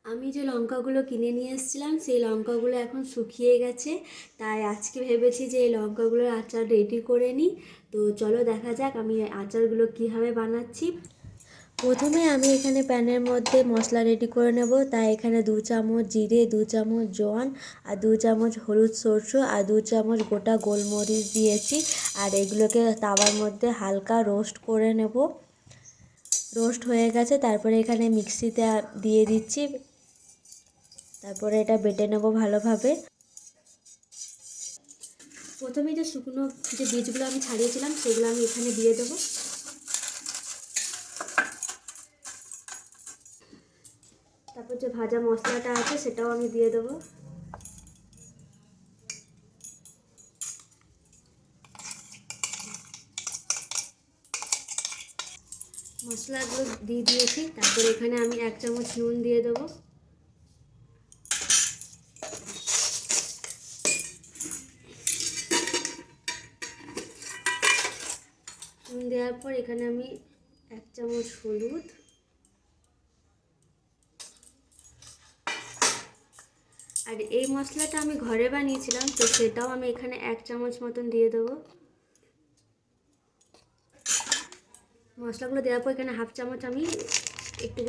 আমি যে লঙ্কাগুলো কিনে নিয়ে এসেছিলাম সেই লঙ্কাগুলো এখন শুকিয়ে গেছে, তাই আজকে ভেবেছি যে এই লঙ্কাগুলোর আচার রেডি করে নিই। তো চলো দেখা যাক আমি আচারগুলো কীভাবে বানাচ্ছি। প্রথমে আমি এখানে প্যানের মধ্যে মশলা রেডি করে নেব। তাই এখানে 2 চামচ জিরে, 2 চামচ জোয়ান আর 2 চামচ হলুদ সরষে আর 2 চামচ গোটা গোলমরিচ দিয়েছি। আর এগুলোকে তাওয়ার মধ্যে হালকা রোস্ট করে নেব। রোস্ট হয়ে গেছে, তারপরে এখানে মিক্সিতে দিয়ে দিচ্ছি। তারপরে এটা বেটে নেব ভালোভাবে। প্রথমে যে শুকনো যে বীজগুলো আমি ছাড়িয়েছিলাম সেগুলো আমি এখানে দিয়ে দেবো। তারপর যে ভাজা মশলাটা আছে সেটাও আমি দিয়ে দেবো। মশলাগুলো দিয়ে দিয়েছি। তারপরে এখানে আমি 1 চামচ নুন দিয়ে দেবো। নুন দেওয়ার পর এখানে আমি 1 চামচ হলুদ আর এই মশলাটা আমি ঘরে বানিয়েছিলাম, তো সেটাও আমি এখানে 1 চামচ মতন দিয়ে দেবো। মশলাগুলো দেওয়ার পর এখানে 1/2 চামচ আমি একটু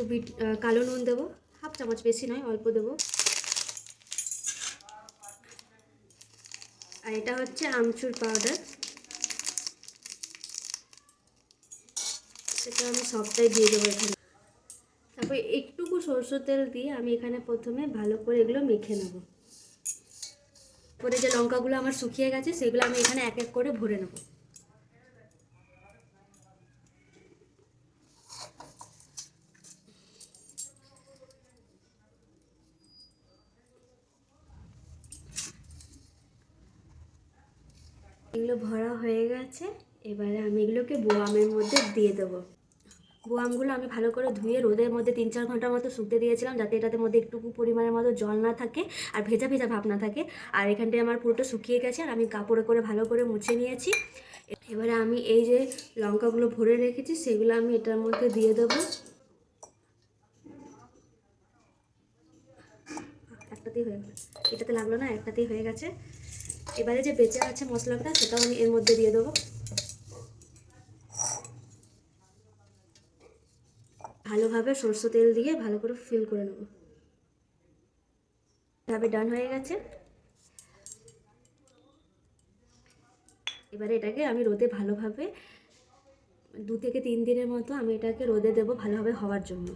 কালো নুন দেবো। 1/2 চামচ, বেশি নয়, অল্প দেবো। আর এটা হচ্ছে আমচুর পাউডার, সেটা আমি সবটাই দিয়ে দেবো এখানে। তারপর একটুকু সরষের তেল দিয়ে আমি এখানে প্রথমে ভালো করে এগুলো মেখে নেব। পরে যে লঙ্কাগুলো আমার শুকিয়ে গেছে সেগুলো আমি এখানে এক এক করে ভরে নেব। এগুলো ভরা হয়ে গেছে। এবারে আমি এগুলোকে বোয়ামের মধ্যে দিয়ে দেবো। বোয়ামগুলো আমি ভালো করে ধুয়ে রোদের মধ্যে 3-4 ঘন্টার মতো শুকতে দিয়েছিলাম, যাতে এটাতে মধ্যে একটু পরিমাণের মতো জল না থাকে আর ভেজা ভেজা ভাব না থাকে। আর এখানটায় আমার পুরোটা শুকিয়ে গেছে আর আমি কাপড়ে করে ভালো করে মুছে নিয়েছি। এবারে আমি এই যে লঙ্কাগুলো ভরে রেখেছি সেগুলো আমি এটার মধ্যে দিয়ে দেবো। একটাতেই হয়ে গেছে, এটাতে লাগলো না, একটাতেই হয়ে গেছে। এবারে যে বেঁচে আছে মশলাটা সেটাও আমি এর মধ্যে দিয়ে দেবো। ভালোভাবে সরষে তেল দিয়ে ভালো করে ফিল করে নেব। এভাবে ডান হয়ে গেছে। এবারে এটাকে আমি রোদে ভালোভাবে 2 থেকে 3 দিনের মতো আমি এটাকে রোদে দেবো ভালোভাবে হওয়ার জন্য।